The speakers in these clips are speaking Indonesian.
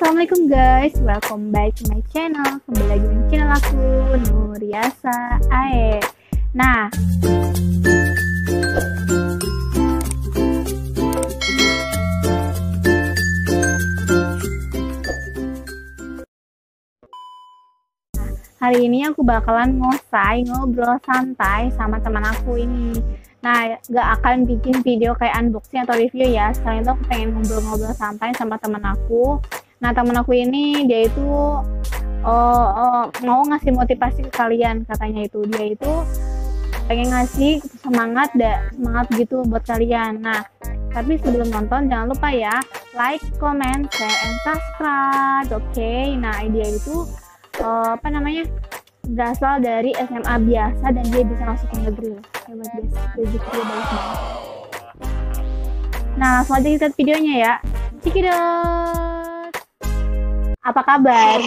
Assalamualaikum guys, welcome back to my channel. Kembali lagi di channel aku, Nuriasa Ae. Nah, hari ini aku bakalan ngobrol santai sama teman aku ini. Nah, gak akan bikin video kayak unboxing atau review ya. Sekarang itu aku pengen ngobrol-ngobrol santai sama teman aku. Nah, teman aku ini dia itu mau ngasih motivasi ke kalian. Katanya itu dia itu pengen ngasih semangat gitu buat kalian. Nah, tapi sebelum nonton jangan lupa ya like, comment, share, and subscribe. Oke. Nah, dia itu berasal dari SMA biasa dan dia bisa masuk ke negeri. Hebat guys, rezeki dia bagus banget. Nah, langsung aja kita lihat videonya ya. Cikidot. Apa kabar?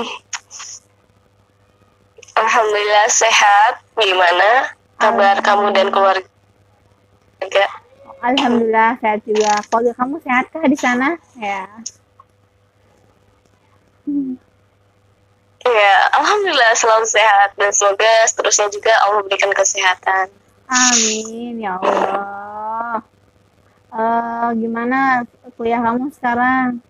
Alhamdulillah sehat. Gimana kabar kamu dan keluarga? Alhamdulillah sehat juga. Keluarga kamu sehat kah di sana? Ya. Ya, alhamdulillah selalu sehat dan semoga seterusnya juga Allah berikan kesehatan. Amin ya Allah. Gimana kuliah kamu sekarang?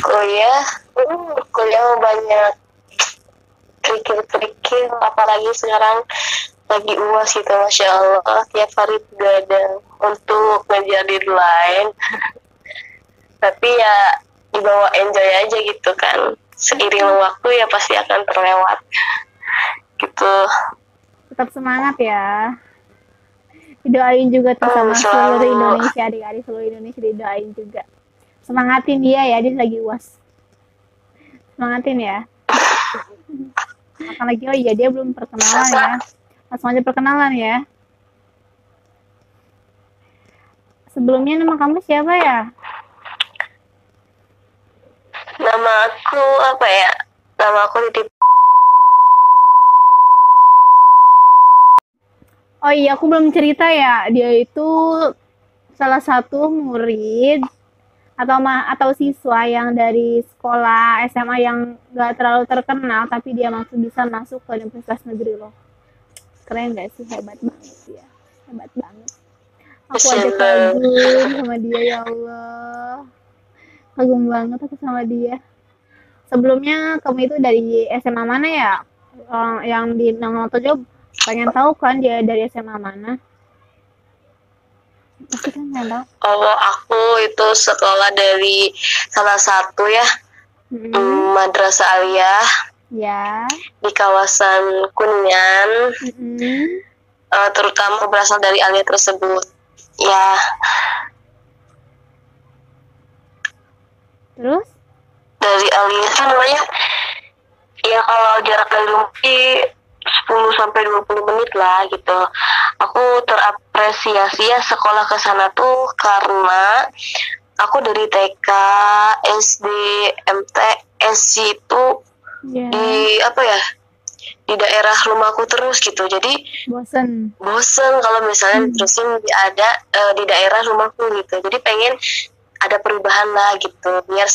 Kuliah banyak kerikil, apalagi sekarang lagi UAS gitu, Masya Allah. Tiap hari begadang untuk ngejar deadline. Tapi ya dibawa enjoy aja gitu kan. Seiring waktu ya pasti akan terlewat. Gitu. Tetap semangat ya. Didoain juga tuh sama seluruh Indonesia, adik-adik seluruh Indonesia didoain juga. Semangatin dia ya, dia lagi UAS. Semangatin ya. Makan lagi, oh iya dia belum perkenalan ya. Langsung aja perkenalan ya. Sebelumnya nama kamu siapa ya? Nama aku apa ya? Nama aku Titi. Oh iya, aku belum cerita ya. Dia itu salah satu murid atau siswa yang dari sekolah SMA yang gak terlalu terkenal, tapi dia bisa masuk ke universitas negeri loh. Keren gak sih? Hebat banget ya. Hebat banget. Aku aja kagum sama dia, ya Allah. Kagum banget aku sama dia. Sebelumnya kamu itu dari SMA mana ya? Yang di nonton juga pengen tahu kan dia dari SMA mana? Pasti kan pengen tahu. Oh, aku itu sekolah dari salah satu ya madrasah aliyah ya di kawasan Kuningan. Terutama berasal dari aliyah tersebut. Ya. Terus? Dari aliyah kan namanya ya kalau jarak dari rumah 10-20 menit lah gitu. Aku terapresiasi ya sekolah ke sana tuh karena aku dari TK, SD, MTS itu di di daerah rumahku terus gitu. Jadi bosen kalau misalnya terusin di daerah rumahku gitu. Jadi pengen ada perubahan lah gitu, biar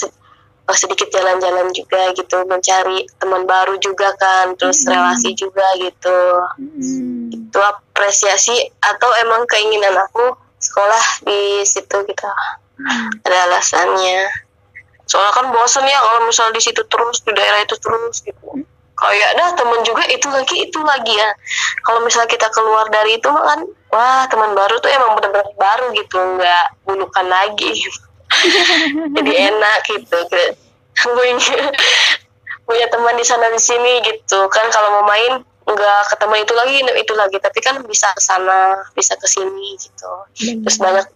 sedikit jalan-jalan juga gitu, mencari teman baru juga kan, terus relasi juga gitu. Itu apresiasi atau emang keinginan aku sekolah di situ gitu. Ada alasannya. Soalnya kan bosan ya kalau misalnya di situ terus, di daerah itu terus gitu. Kayak teman juga itu lagi ya. Kalau misalnya kita keluar dari itu kan, wah teman baru tuh emang benar-benar baru gitu, nggak bulukan lagi gitu. Jadi enak gitu. Punya teman di sana di sini gitu kan, kalau mau main nggak ketemu itu lagi tapi kan bisa ke sana bisa ke sini gitu. Terus banyak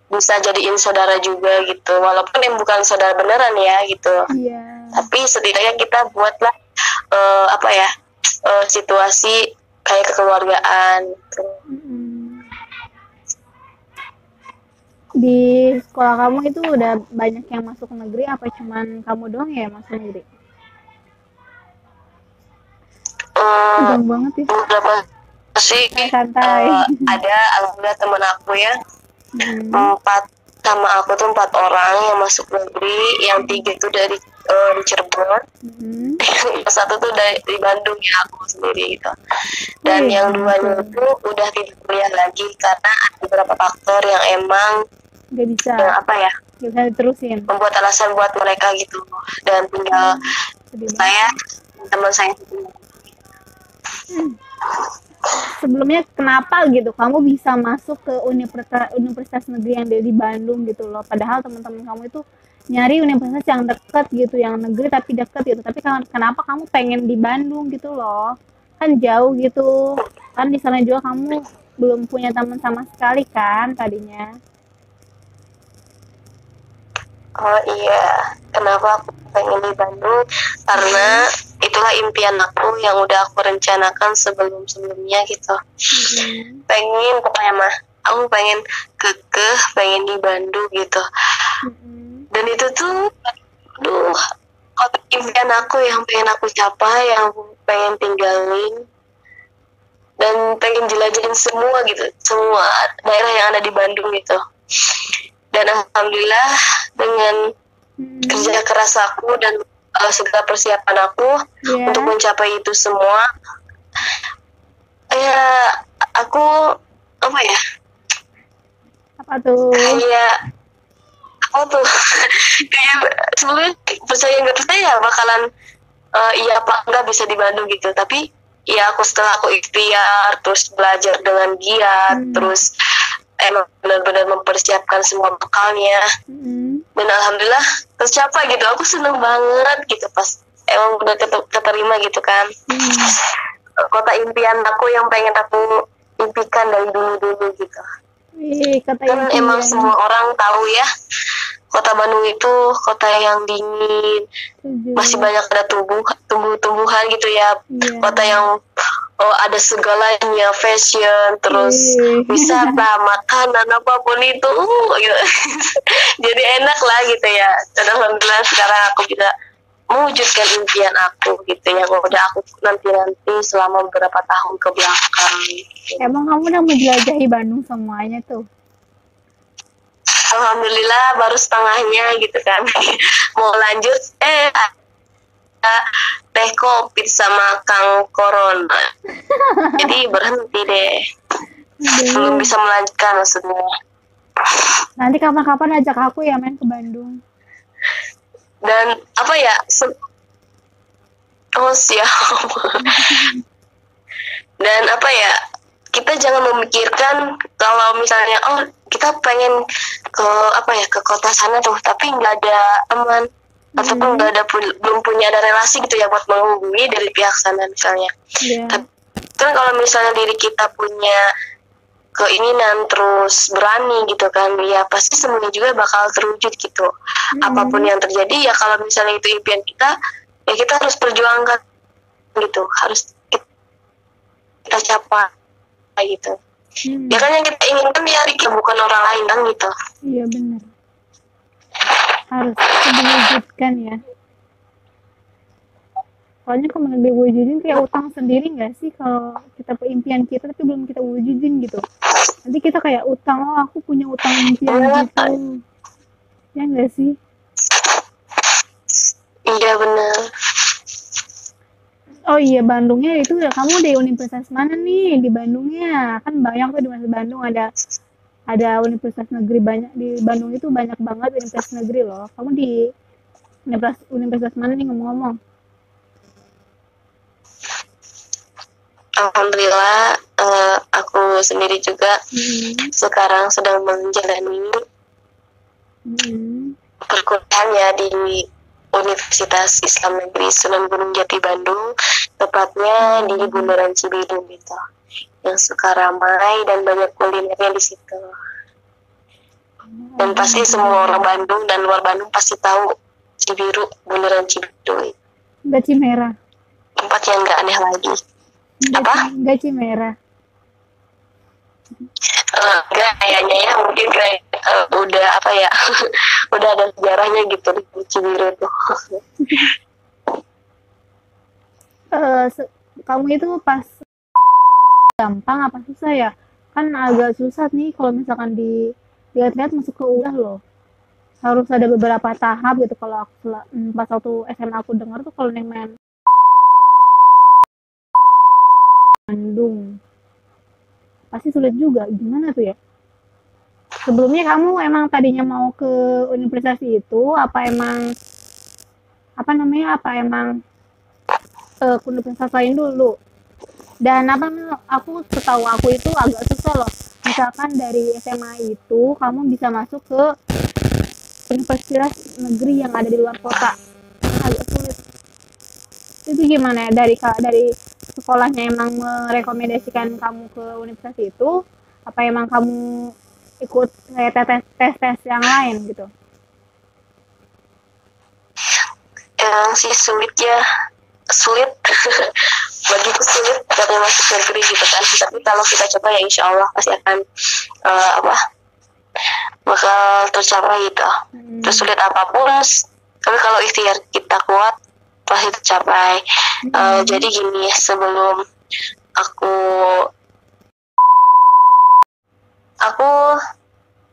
bisa jadiin saudara juga gitu, walaupun bukan saudara beneran ya gitu. Tapi setidaknya kita buatlah situasi kayak kekeluargaan gitu. Di sekolah kamu itu udah banyak yang masuk negeri apa cuman kamu doang ya masuk negeri? Tegang banget ya. Beberapa sih santai. Ada alhamdulillah teman aku ya 4 sama aku tuh 4 orang yang masuk negeri, yang 3 tuh dari di Cirebon, yang 1 tuh dari Bandung ya, aku sendiri gitu. Dan yang 2-nya itu udah tidak kuliah lagi karena ada beberapa faktor yang emang nggak bisa, yang apa ya, nggak bisa diterusin, membuat alasan buat mereka gitu. Dan tinggal saya, teman saya. Sebelumnya kenapa gitu kamu bisa masuk ke universitas negeri yang ada di Bandung gitu loh, padahal teman-teman kamu itu nyari universitas yang deket gitu, yang negeri tapi deket gitu, tapi kenapa kamu pengen di Bandung gitu loh, kan jauh gitu kan, di sana juga kamu belum punya teman sama sekali kan tadinya. Oh iya, kenapa aku pengen di Bandung? Karena itulah impian aku yang udah aku rencanakan sebelum-sebelumnya gitu. Pengen, pokoknya mah, aku pengen kekeh, pengen di Bandung gitu. Dan itu tuh, aduh, impian aku yang pengen aku capai, yang pengen tinggalin, dan pengen jelajahin semua gitu, semua daerah yang ada di Bandung gitu. Dan alhamdulillah dengan kerja keras aku dan segala persiapan aku untuk mencapai itu semua, ya aku apa tuh kayak aku tuh kayak sebelumnya percaya nggak percaya bakalan iya apa enggak bisa di Bandung gitu, tapi ya aku setelah aku ikhtiar terus belajar dengan giat, terus emang benar-benar mempersiapkan semua bekalnya, dan alhamdulillah tercapai gitu. Aku seneng banget gitu pas emang udah keterima gitu kan. Kota impian aku yang pengen aku impikan dari dulu gitu. Kan emang semua orang tahu ya, kota Bandung itu kota yang dingin, masih banyak ada tumbuh-tumbuhan gitu ya, kota yang ada segalanya, fashion, terus wisata, makanan, apapun itu gitu. Jadi enak lah gitu ya. Dan alhamdulillah sekarang aku bisa mewujudkan impian aku gitu, yang udah aku nanti selama beberapa tahun ke belakang gitu. Emang kamu udah menjelajahi Bandung semuanya tuh? Alhamdulillah baru setengahnya gitu kan. Mau lanjut teh kopi sama Kang Corona, jadi berhenti deh, belum bisa melanjutkan maksudnya. Nanti kapan-kapan ajak aku ya main ke Bandung. Dan apa ya, siap. Dan apa ya, kita jangan memikirkan kalau misalnya kita pengen ke kota sana tuh, tapi nggak ada teman ataupun belum punya ada relasi gitu ya buat menghubungi dari pihak sana misalnya. Tapi kan kalau misalnya diri kita punya keinginan terus berani gitu kan, ya pasti semuanya juga bakal terwujud gitu. Apapun yang terjadi ya, kalau misalnya itu impian kita, ya kita harus perjuangkan gitu, harus kita capai gitu. Ya kan yang kita inginkan di hari kita, bukan orang lain kan gitu. Iya benar, harus diwujudkan ya. Soalnya kalau nggak diwujudin kayak utang sendiri nggak sih, kalau kita impian kita tapi belum kita wujudin gitu. Nanti kita kayak utang, aku punya utang impian gitu. Ya nggak sih? Iya benar. Oh iya, Bandungnya itu kamu di universitas mana nih di Bandungnya? Kan banyak tuh di Bandung, ada universitas negeri banyak di Bandung, itu banyak banget universitas negeri loh. Kamu di universitas mana nih ngomong-ngomong? Alhamdulillah aku sendiri juga sekarang sedang menjalani perkuliahannya di Universitas Islam Negeri Sunan Gunung Jati Bandung, tepatnya di Bundaran Cibiru gitu, yang suka ramai dan banyak kulinernya di situ. Dan pasti semua orang Bandung dan luar Bandung pasti tahu Cibiru, Bundaran Cibiru. Nggak Cimerah. Tempat yang nggak aneh lagi. Nggak Cimerah. Enggak, kayaknya ya, mungkin kayak udah apa ya, udah ada sejarahnya gitu di Cibiru tuh. Kamu itu pas gampang apa susah ya? Kan agak susah nih kalau misalkan di lihat-lihat masuk ke UGA loh. Harus ada beberapa tahap gitu. Kalau aku pas waktu SMA aku dengar tuh kalau main Bandung pasti sulit juga. Gimana tuh ya? Sebelumnya kamu emang tadinya mau ke universitas itu apa emang ke universitas lain dulu? Dan aku setahu aku itu agak susah loh. Misalkan dari SMA itu kamu bisa masuk ke universitas negeri yang ada di luar kota. Agak sulit. Itu gimana ya? Dari sekolahnya emang merekomendasikan kamu ke universitas itu, apa emang kamu ikut kayak tes yang lain gitu? Emang sih sulit bagiku sulit katanya masuk negeri gitu kan, tapi kalau kita coba ya insya Allah pasti akan bakal tercapai gitu. Tersulit apapun, tapi kalau ikhtiar kita kuat pasti tercapai. Jadi gini, sebelum aku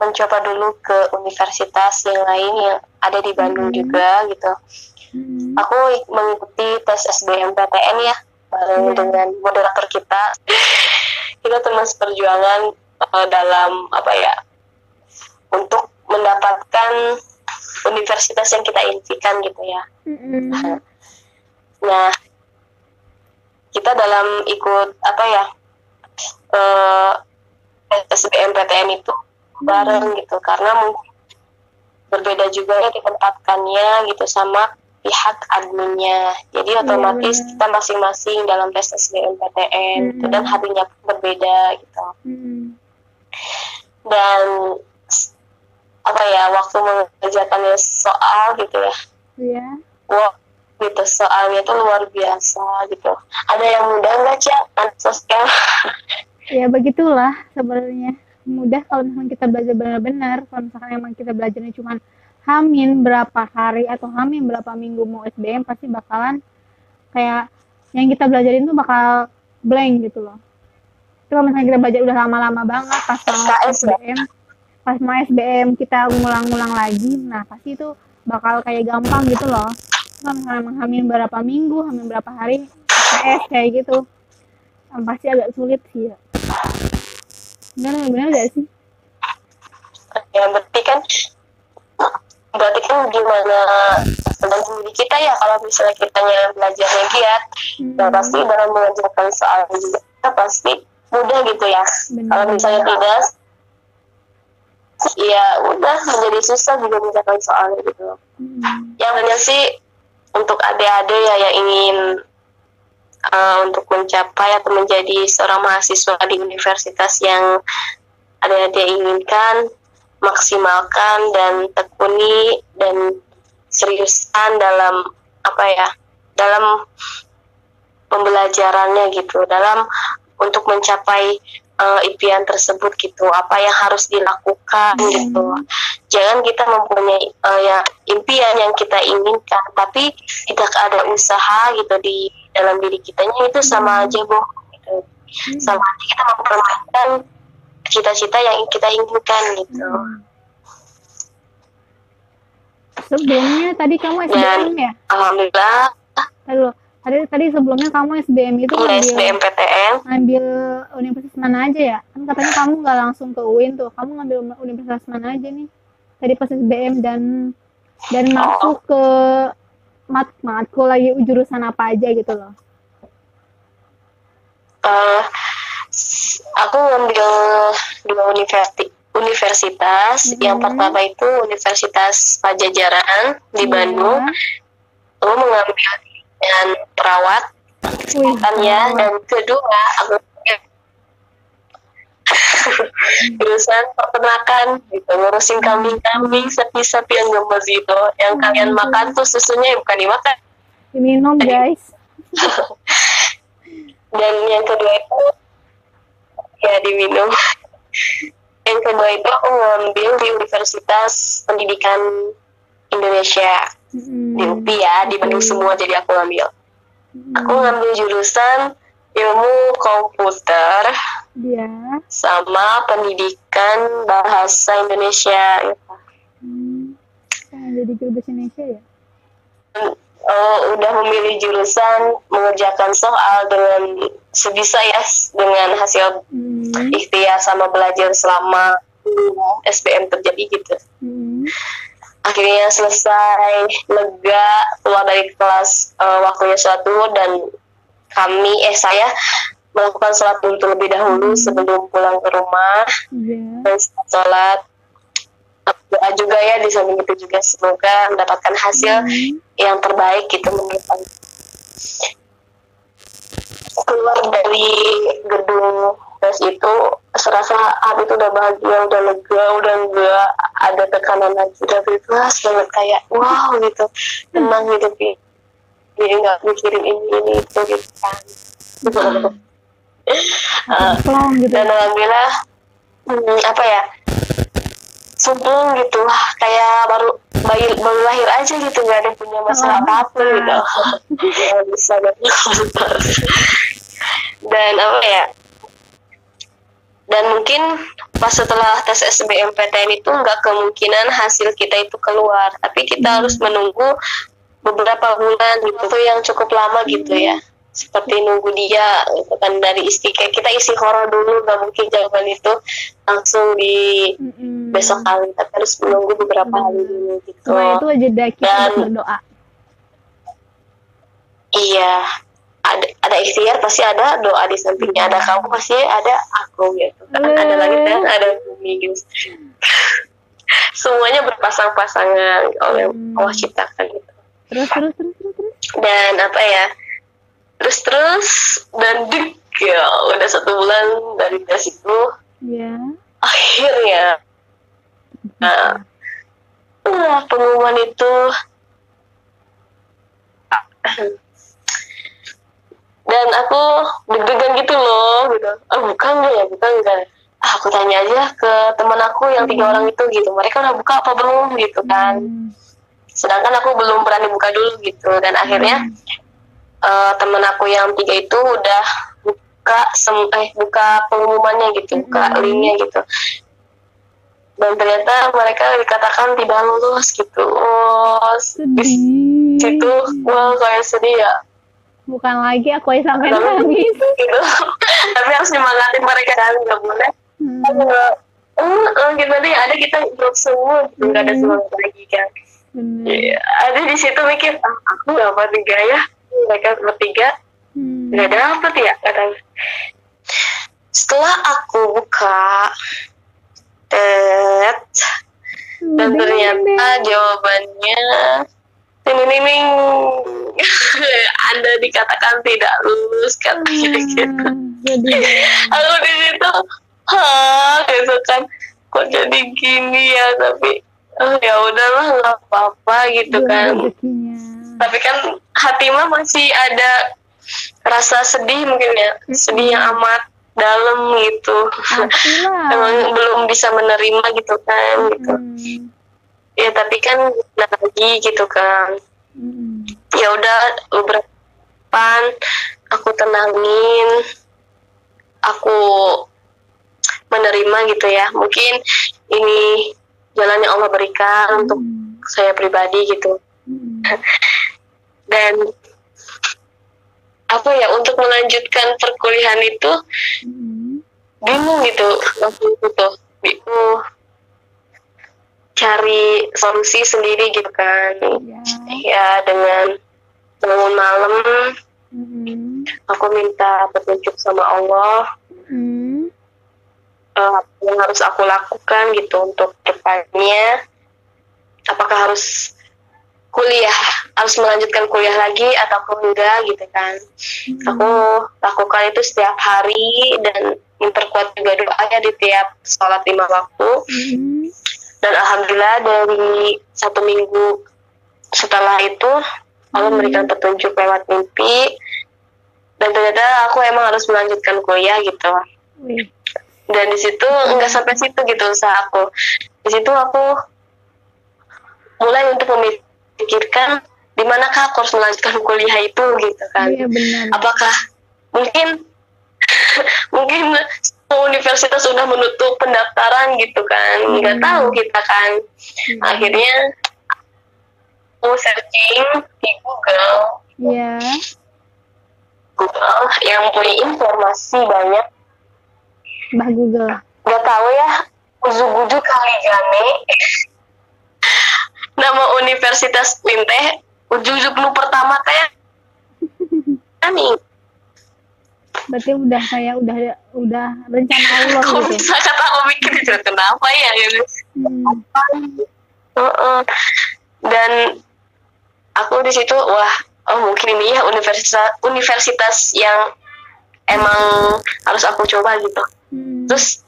mencoba dulu ke universitas yang lain yang ada di Bandung juga gitu. Aku mengikuti tes SBMPTN ya bareng dengan moderator kita teman seperjuangan dalam untuk mendapatkan universitas yang kita impikan gitu ya. Nah, kita dalam ikut SBMPTN itu bareng gitu, karena mungkin berbeda juga ya ditempatkannya gitu sama pihak adminnya. Jadi otomatis kita masing-masing dalam tes SBMPTN gitu, dan harinya pun berbeda gitu. Dan waktu mengerjakannya soal gitu ya. Iya. Wah, gitu soalnya tuh luar biasa gitu. Ada yang mudah nggak, Cak? Sosial. Ya begitulah sebenarnya. Mudah kalau misalnya kita belajar benar-benar. Kalau misalkan emang kita belajarnya cuma hamin berapa hari atau hamin berapa minggu mau SBM, pasti bakalan kayak yang kita belajarin tuh bakal blank gitu loh. Itu kalau misalnya kita belajar udah lama-lama banget pas mau SBM kita ngulang-ngulang lagi, nah pasti itu bakal kayak gampang gitu loh. Kalau misalnya emang hamin berapa minggu, hamin berapa hari SKS kayak gitu, pasti agak sulit sih ya. Benar gak sih? Ya berarti kan gimana tentang diri kita ya, kalau misalnya kitanya belajarnya giat, ya pasti dalam mengerjakan soal juga kita pasti mudah gitu ya. Kalau misalnya tidak, ya udah menjadi susah juga mengerjakan soalnya gitu. Yang hanya sih untuk adik-adik ya yang ingin untuk mencapai atau menjadi seorang mahasiswa di universitas yang adik-adik inginkan, maksimalkan dan tekuni dan seriuskan dalam dalam pembelajarannya gitu, dalam untuk mencapai impian tersebut gitu, apa yang harus dilakukan gitu. Jangan kita mempunyai impian yang kita inginkan tapi tidak ada usaha gitu di dalam diri kitanya, itu sama aja bohong gitu. Sama aja kita mempermainkan cita-cita yang kita inginkan gitu. Sebelumnya tadi kamu SBM ya? Alhamdulillah. Tadi sebelumnya kamu SBM itu ngambil universitas mana aja ya? Kan katanya kamu nggak langsung ke UIN tuh. Kamu ngambil universitas mana aja nih? Tadi pas SBM dan masuk ke matkul lagi jurusan apa aja gitu loh? Aku ngambil 2 universitas. Yang pertama itu Universitas Pajajaran di Bandung. Aku mengambil dengan perawat kesehatan ya. Dan kedua aku jurusan peternakan gitu, ngurusin kambing-kambing, sapi-sapi yang gemes gitu. Yang kalian makan tuh susunya bukan dimakan, diminum guys. Dan yang kedua itu ya diminum. Yang kedua itu aku ngambil di Universitas Pendidikan Indonesia di UPI ya, di Bandung semua, jadi aku ngambil. Aku ngambil jurusan ilmu komputer Iya. sama pendidikan bahasa Indonesia. Jadi guru bahasa Indonesia ya? Udah memilih jurusan mengerjakan soal dengan sebisa ya, dengan hasil ikhtiar sama belajar selama SBM terjadi gitu. Akhirnya selesai, lega, keluar dari kelas waktunya sholat dulu, dan saya melakukan sholat terlebih dahulu sebelum pulang ke rumah. Dan sholat doa juga ya, di samping itu juga semoga mendapatkan hasil yang terbaik gitu menurut aku. Keluar dari gedung tes itu serasa hati itu udah bahagia, udah lega, udah enggak ada tekanan lagi, udah bebas banget, kayak wow gitu, tenang gitu, jadi nggak mikirin ini itu gitu kan. Dan alhamdulillah sempurna gitu, kayak baru lahir aja gitu, nggak ada punya masalah apa gitu. Bisa dan mungkin pas setelah tes SBMPTN itu nggak kemungkinan hasil kita itu keluar, tapi kita harus menunggu beberapa bulan gitu, itu yang cukup lama gitu ya, seperti nunggu dia gitu kan, dari kita isi horo dulu, nggak mungkin jawaban itu langsung di besok hari, tapi harus menunggu beberapa hari dulu gitu. Semua itu jeda kita berdoa. Iya, ada ikhtiar pasti ada doa di sampingnya, ada kamu pasti ada aku gitu kan, ada langit dan ada bumi gitu. Semuanya berpasang-pasangan oleh Allah ciptakan gitu. Terus. Dan terus dan ya udah 1 bulan dari tes itu. Iya. Akhirnya pengumuman itu dan aku deg-degan gitu loh gitu. Bukan enggak. Aku tanya aja ke teman aku yang 3 orang itu gitu, mereka udah buka apa belum gitu kan. Sedangkan aku belum berani buka dulu gitu, dan akhirnya teman aku yang 3 itu udah buka pengumumannya gitu, buka linknya gitu, dan ternyata mereka dikatakan tidak lulus gitu. Di situ kayak sedih ya, bukan lagi aku aja sampai nangis gitu. Tapi harus nyemangatin mereka kan, nggak boleh gimana ya, ada kita drop semua gitu, nggak ada semangat lagi kan. Ada di situ mikir, aku dapat 3 ya, mereka bertiga nggak dapat ya katanya. Setelah aku buka dan ternyata jawabannya ting Anda dikatakan tidak lulus katanya gitu. Aku di situ gitu kan, kok jadi gini ya, tapi ya udahlah, nggak apa-apa gitu kan. Tapi kan hati mah masih ada rasa sedih mungkin ya, sedih yang amat dalam gitu. Emang belum bisa menerima gitu kan gitu. Ya tapi kan lagi gitu kan. Ya udah beberapa aku tenangin, aku menerima gitu ya. Mungkin ini jalan yang Allah berikan untuk saya pribadi gitu. Dan untuk melanjutkan perkuliahan itu bingung gitu waktu itu tuh, cari solusi sendiri gitu kan. Ya dengan bangun malam, aku minta petunjuk sama Allah, apa yang harus aku lakukan gitu untuk depannya, apakah harus melanjutkan kuliah lagi ataupun enggak gitu kan. Aku lakukan itu setiap hari dan memperkuat juga doanya di tiap sholat 5 waktu. Dan alhamdulillah dari 1 minggu setelah itu Allah memberikan petunjuk lewat mimpi, dan ternyata aku emang harus melanjutkan kuliah gitu. Dan di situ enggak sampai situ gitu usaha aku. Di situ aku mulai untuk memikirkan di manakah aku harus melanjutkan kuliah itu gitu kan. Apakah mungkin mungkin universitas sudah menutup pendaftaran gitu kan, nggak tahu kita kan. Akhirnya aku searching di Iya. Google yang punya informasi banyak. Mbah Google. Nggak tahu ya, ujuk-ujuk kali gane nama universitas teh ujuk-ujuk nu pertama teh ani. Berarti udah kayak udah rencana Allah Kok gitu. bisa kata aku mikir itu kenapa ya gitu. Dan aku di situ wah, mungkin ini ya universitas yang emang harus aku coba gitu. Terus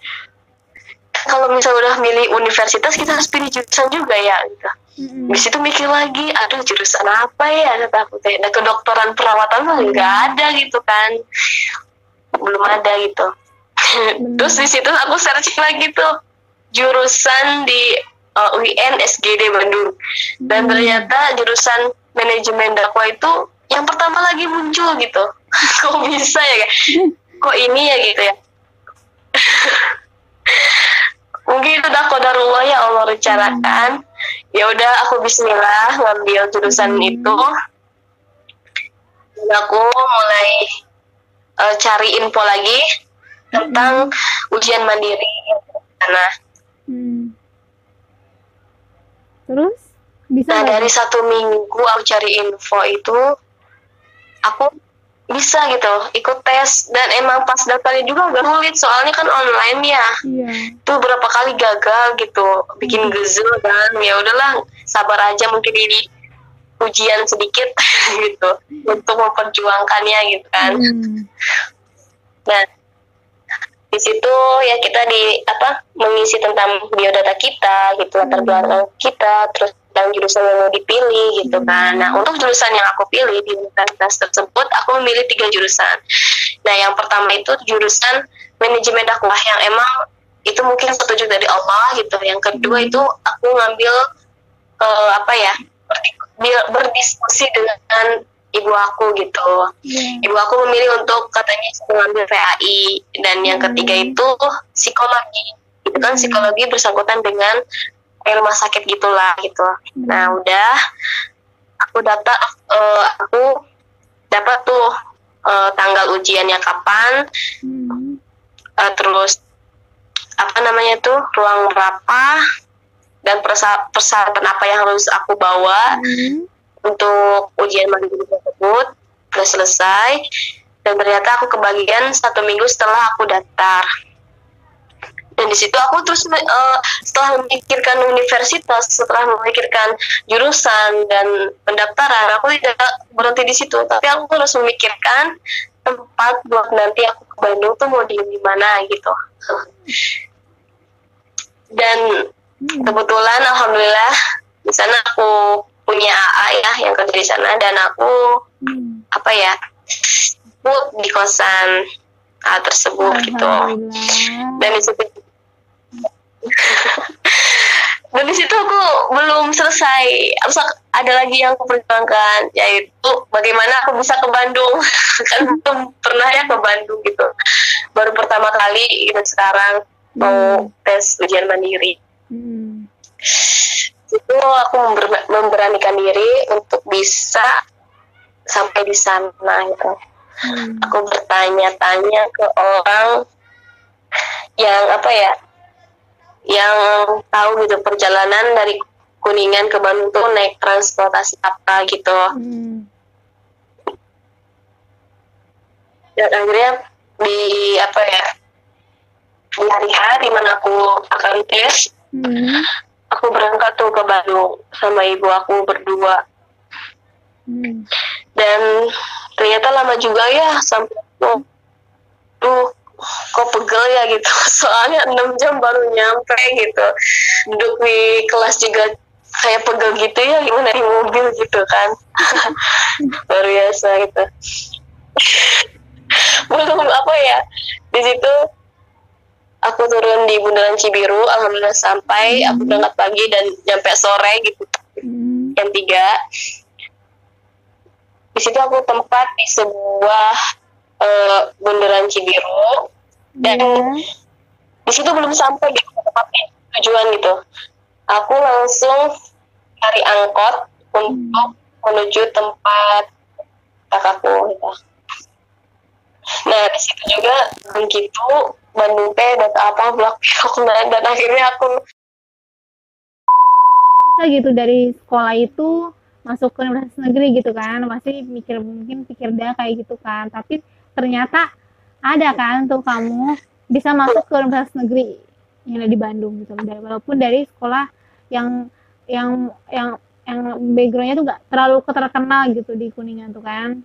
kalau misalnya udah milih universitas, kita harus pilih jurusan juga ya gitu. Di situ mikir lagi, aduh jurusan apa ya kata aku teh. Nah, kedokteran perawatan mah nggak ada gitu kan, belum ada gitu. Terus di situ aku searching lagi tuh jurusan di UIN SGD Bandung, dan ternyata jurusan manajemen dakwah itu yang pertama lagi muncul gitu. Kok bisa ya, kok ini ya gitu ya. Mungkin itu udah qadarullah ya Allah rencanakan. Ya udah aku bismillah ngambil jurusan itu. Dan aku mulai cari info lagi tentang ujian mandiri. Nah, terus bisa nah dari 1 minggu aku cari info itu, aku bisa gitu ikut tes, dan emang pas daftarnya juga gak sulit soalnya kan online ya. Tuh berapa kali gagal gitu, bikin gezel kan. Ya udahlah, sabar aja, mungkin ini ujian sedikit gitu untuk memperjuangkannya gitu kan. Nah di situ ya kita mengisi tentang biodata kita gitu, latar belakang kita, terus tentang jurusan yang mau dipilih gitu kan. Nah untuk jurusan yang aku pilih di universitas tersebut, aku memilih 3 jurusan. Nah yang pertama itu jurusan manajemen dakwah, yang emang itu mungkin petunjuk dari Allah gitu. Yang kedua itu aku ngambil berdiskusi dengan ibu aku gitu. Ibu aku memilih untuk katanya mengambil PAI. Dan yang ketiga itu psikologi. Itu kan psikologi bersangkutan dengan rumah sakit gitulah gitu. Nah udah aku dapat tuh tanggal ujiannya kapan, terus ruang berapa, dan persyaratan apa yang harus aku bawa untuk ujian mandiri tersebut. Udah selesai, dan ternyata aku kebagian 1 minggu setelah aku daftar. Dan di situ aku terus setelah memikirkan universitas, setelah memikirkan jurusan dan pendaftaran, aku tidak berhenti di situ, tapi aku harus memikirkan tempat buat nanti aku ke Bandung tuh mau di mana gitu. Dan kebetulan alhamdulillah di sana aku punya AA ya yang kerja di sana, dan aku di kosan tersebut gitu. Dan di situ aku belum selesai, harus ada lagi yang aku perjuangkan, yaitu bagaimana aku bisa ke Bandung. Kan belum pernah ya ke Bandung gitu, baru pertama kali gitu sekarang mau tes ujian mandiri. Itu aku memberanikan diri untuk bisa sampai di sana gitu. Aku bertanya-tanya ke orang yang yang tahu gitu perjalanan dari Kuningan ke Bandung tuh naik transportasi apa gitu. Dan akhirnya di hari di mana aku akan tes, aku berangkat tuh ke Bandung sama ibu aku berdua. Dan ternyata lama juga ya sampai kok pegel ya gitu, soalnya 6 jam baru nyampe gitu. Duduk di kelas juga kayak pegel gitu ya, gimana di mobil gitu kan. Luar biasa gitu. Belum di situ aku turun di Bundaran Cibiru, alhamdulillah sampai. Aku berangkat pagi dan nyampe sore gitu, jam 3. Di situ aku tempat di sebuah Bundaran Cibiru, dan Iya. di situ belum sampai di tempat tujuan gitu. Aku langsung cari angkot untuk menuju tempat kakakku gitu. Nah di situ juga begitu Bandung teh data apa blok dan akhirnya aku Bisa gitu dari sekolah itu masuk ke universitas negeri gitu kan, pasti mikir mungkin pikir dia kayak gitu kan, tapi ternyata ada kan tuh kamu bisa masuk ke universitas negeri yang ada di Bandung gitu, walaupun dari sekolah yang yang yang yang backgroundnya tuh gak terlalu terkenal gitu di Kuningan tuh kan.